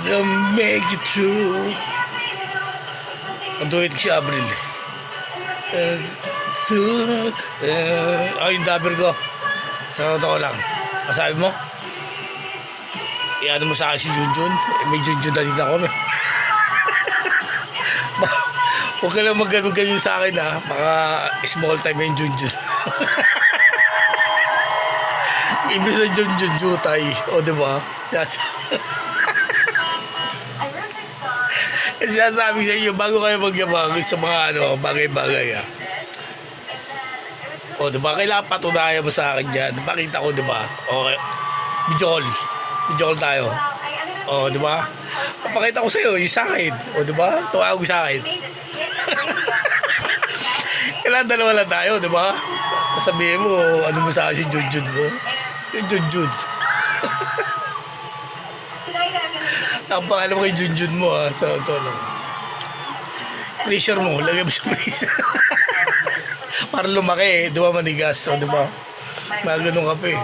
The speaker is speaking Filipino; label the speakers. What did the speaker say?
Speaker 1: Gonna make it through. Ang duet si Abril. Yung dabber ko. Sa totoo lang. Masabi mo? Iano mo sa akin si Junjun? May Junjun na din ako. Huwag ka lang mag-ganun sa akin ha. Baka small time yung Junjun. Ibig sa Junjun, Jutay. O diba? Sinasabi sa inyo, bago kayo magyabang sa mga bagay-bagay ha. O diba? Kailangan patunayan mo sa akin dyan. Pakita ko diba? Okay. Video call tayo. O diba? Papakita ko sa'yo yung sa akin. O diba? Tuwag ko sa akin. Kailangan dalawa lang tayo, diba? Sabihin mo, ano mo sa akin si Junjun mo? Yung Junjun. Ang pangalan mo kay Junjun mo ha. Sa ito lang. Pressure mo. Lagay mo sa pressure. Para lumaki eh. Diba manigas? O diba? Mga ganun ka pa eh.